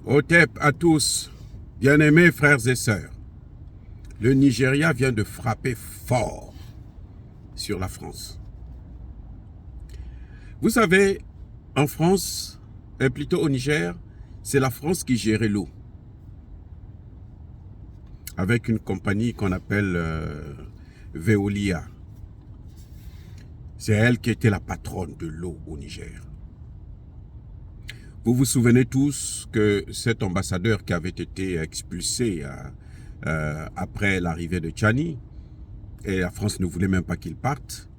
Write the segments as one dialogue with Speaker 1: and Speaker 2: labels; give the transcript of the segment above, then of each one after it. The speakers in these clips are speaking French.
Speaker 1: Otep à tous, bien-aimés frères et sœurs. Le Nigeria vient de frapper fort sur la France. Vous savez, en France, et plutôt au Niger, c'est la France qui gérait l'eau. Avec une compagnie qu'on appelle Veolia. C'est elle qui était la patronne de l'eau au Niger. Vous vous souvenez tous que cet ambassadeur qui avait été expulsé après l'arrivée de Tchani, et la France ne voulait même pas qu'il parte,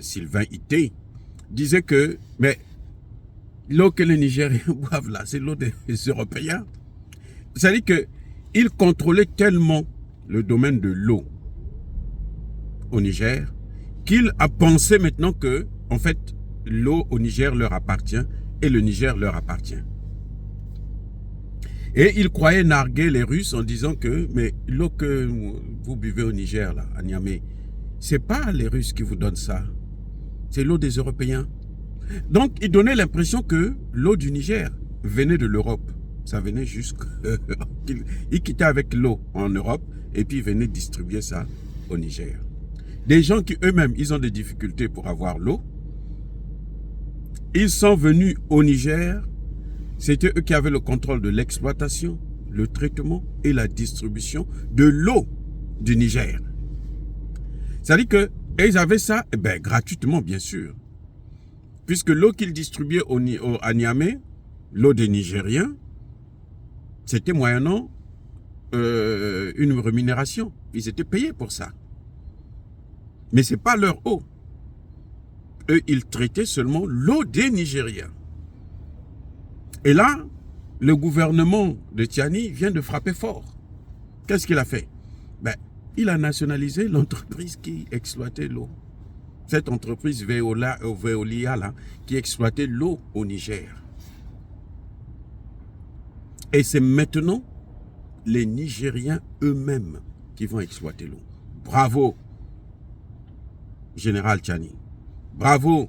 Speaker 1: Sylvain Ité, disait que mais l'eau que les Nigériens boivent là, c'est l'eau des Européens. C'est-à-dire qu'il contrôlait tellement le domaine de l'eau au Niger qu'il a pensé maintenant que, en fait, l'eau au Niger leur appartient et le Niger leur appartient. Et il croyait narguer les Russes en disant que mais l'eau que vous buvez au Niger, là, à Niamey, c'est pas les Russes qui vous donnent ça, c'est l'eau des Européens. Donc, il donnait l'impression que l'eau du Niger venait de l'Europe. Ça venait jusqu'à... il quittait avec l'eau en Europe et puis il venait distribuer ça au Niger. Des gens qui eux-mêmes, ils ont des difficultés pour avoir l'eau. Ils sont venus au Niger. C'était eux qui avaient le contrôle de l'exploitation, le traitement et la distribution de l'eau du Niger. C'est-à-dire qu'ils avaient ça gratuitement, bien sûr. Puisque l'eau qu'ils distribuaient à Niamey, l'eau des Nigériens, c'était moyennant une rémunération. Ils étaient payés pour ça. Mais ce n'est pas leur eau. Eux, ils traitaient seulement l'eau des Nigériens. Et là, le gouvernement de Tchani vient de frapper fort. Qu'est-ce qu'il a fait? Il a nationalisé l'entreprise qui exploitait l'eau. Cette entreprise Veolia là, qui exploitait l'eau au Niger. Et c'est maintenant les Nigériens eux-mêmes qui vont exploiter l'eau. Bravo, Général Tchani. Bravo,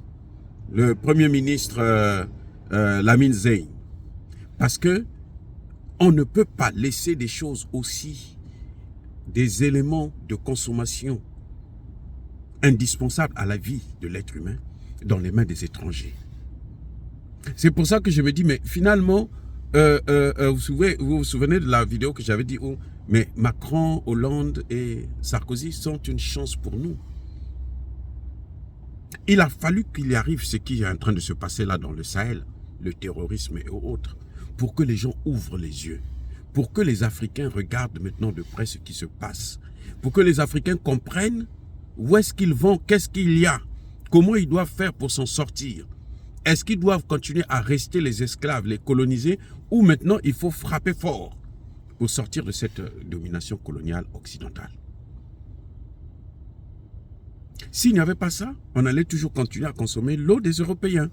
Speaker 1: le Premier ministre Lamine Zeyn. Parce que on ne peut pas laisser des choses aussi, des éléments de consommation indispensables à la vie de l'être humain dans les mains des étrangers. C'est pour ça que je me dis, mais finalement, vous vous souvenez de la vidéo que j'avais dit où mais Macron, Hollande et Sarkozy sont une chance pour nous. Il a fallu qu'il y arrive ce qui est en train de se passer là dans le Sahel, le terrorisme et autres, pour que les gens ouvrent les yeux, pour que les Africains regardent maintenant de près ce qui se passe, pour que les Africains comprennent où est-ce qu'ils vont, qu'est-ce qu'il y a, comment ils doivent faire pour s'en sortir. Est-ce qu'ils doivent continuer à rester les esclaves, les coloniser, ou maintenant il faut frapper fort pour sortir de cette domination coloniale occidentale? S'il n'y avait pas ça, on allait toujours continuer à consommer l'eau des Européens.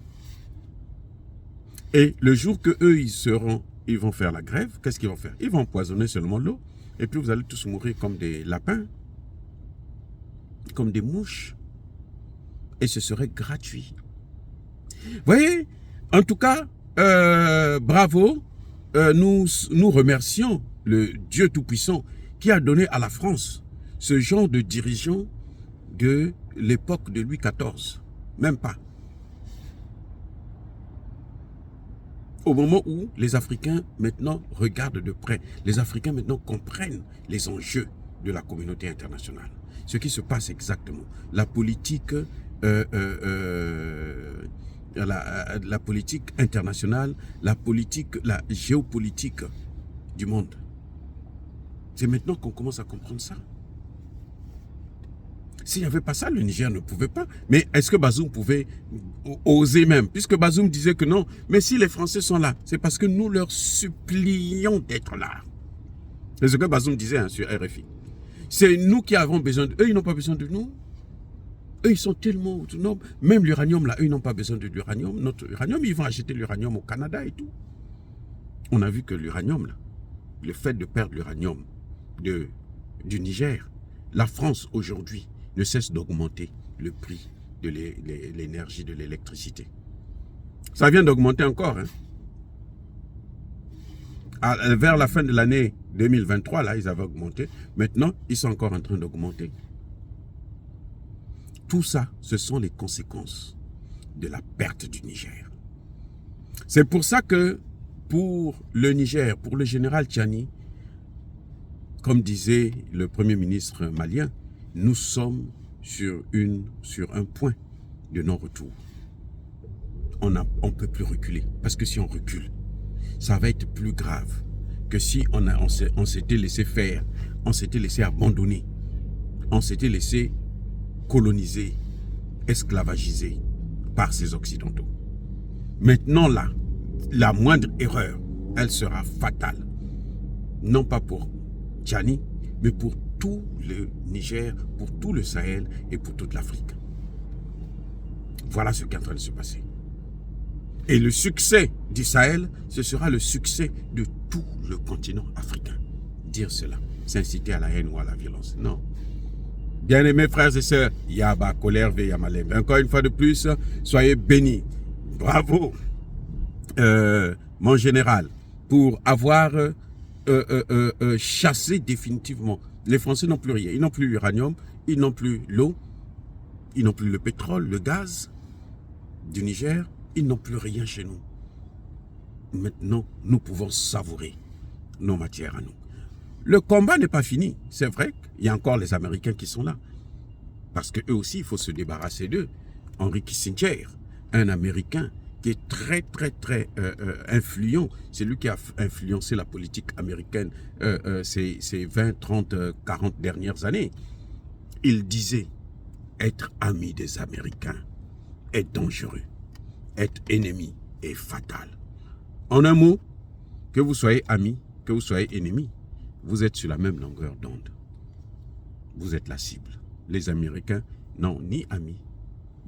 Speaker 1: Et le jour que eux ils vont faire la grève, qu'est-ce qu'ils vont faire? Ils vont empoisonner seulement l'eau, et puis vous allez tous mourir comme des lapins, comme des mouches, et ce serait gratuit. Vous voyez, en tout cas, bravo, nous remercions le Dieu Tout-Puissant qui a donné à la France ce genre de dirigeants de l'époque de Louis XIV, même pas. Au moment où les Africains maintenant regardent de près, les Africains maintenant comprennent les enjeux de la communauté internationale. Ce qui se passe exactement. La politique, la politique internationale, la géopolitique du monde. C'est maintenant qu'on commence à comprendre ça. S'il n'y avait pas ça, le Niger ne pouvait pas. Mais est-ce que Bazoum pouvait oser même? Puisque Bazoum disait que non. Mais si les Français sont là, c'est parce que nous leur supplions d'être là. C'est ce que Bazoum disait sur RFI. C'est nous qui avons besoin d'eux. Eux, ils n'ont pas besoin de nous. Eux, ils sont tellement autonomes. Même l'uranium, là, eux, ils n'ont pas besoin de l'uranium. Notre uranium, ils vont acheter l'uranium au Canada et tout. On a vu que l'uranium, là, le fait de perdre l'uranium du Niger, la France, aujourd'hui, ne cesse d'augmenter le prix de l'énergie, de l'électricité. Ça vient d'augmenter encore. Hein. Vers la fin de l'année 2023, là, ils avaient augmenté. Maintenant, ils sont encore en train d'augmenter. Tout ça, ce sont les conséquences de la perte du Niger. C'est pour ça que pour le Niger, pour le général Tchani, comme disait le Premier ministre malien, nous sommes sur un point de non-retour. On ne peut plus reculer. Parce que si on recule, ça va être plus grave que si on s'était laissé faire, on s'était laissé abandonner, on s'était laissé coloniser, esclavagiser par ces Occidentaux. Maintenant là, la moindre erreur, elle sera fatale. Non pas pour Tchani, mais pour tout le Niger, pour tout le Sahel et pour toute l'Afrique. Voilà ce qui est en train de se passer. Et le succès du Sahel, ce sera le succès de tout le continent africain. Dire cela, c'est inciter à la haine ou à la violence. Non. Bien-aimés frères et sœurs, Yaba, colère, Yamalem. Encore une fois de plus, soyez bénis. Bravo, mon général, pour avoir chassé définitivement. Les Français n'ont plus rien. Ils n'ont plus l'uranium, ils n'ont plus l'eau, ils n'ont plus le pétrole, le gaz du Niger. Ils n'ont plus rien chez nous. Maintenant, nous pouvons savourer nos matières à nous. Le combat n'est pas fini. C'est vrai qu'il y a encore les Américains qui sont là. Parce qu'eux aussi, il faut se débarrasser d'eux. Henry Kissinger, un Américain qui est très influent. C'est lui qui a influencé la politique américaine ces 20, 30, 40 dernières années. Il disait, être ami des Américains est dangereux. Être ennemi est fatal. En un mot, que vous soyez amis, que vous soyez ennemis, vous êtes sur la même longueur d'onde. Vous êtes la cible. Les Américains n'ont ni amis,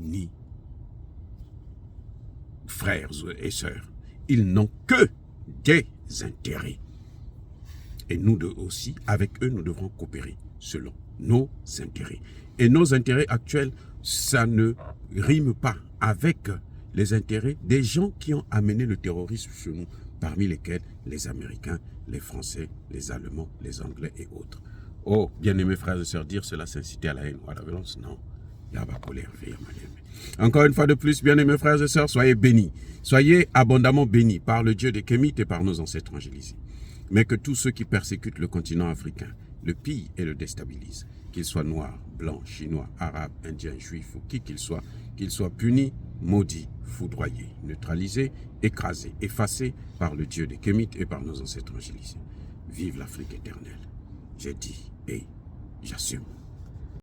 Speaker 1: ni frères et sœurs. Ils n'ont que des intérêts. Et nous aussi, avec eux, nous devrons coopérer selon nos intérêts. Et nos intérêts actuels, ça ne rime pas avec les intérêts des gens qui ont amené le terrorisme chez nous, parmi lesquels les Américains, les Français, les Allemands, les Anglais et autres. Oh, bien-aimés frères et sœurs, dire cela, c'est inciter à la haine ou à la violence? Non. Encore une fois de plus, bien-aimés frères et sœurs, soyez bénis. Soyez abondamment bénis par le Dieu des Kémites et par nos ancêtres angélisés. Mais que tous ceux qui persécutent le continent africain le pillent et le déstabilisent, qu'ils soient noirs, blancs, chinois, arabes, indiens, juifs ou qui qu'ils soient punis, maudits, foudroyés, neutralisés, écrasés, effacés par le Dieu des Kémites et par nos ancêtres angélisés. Vive l'Afrique éternelle. J'ai dit et j'assume.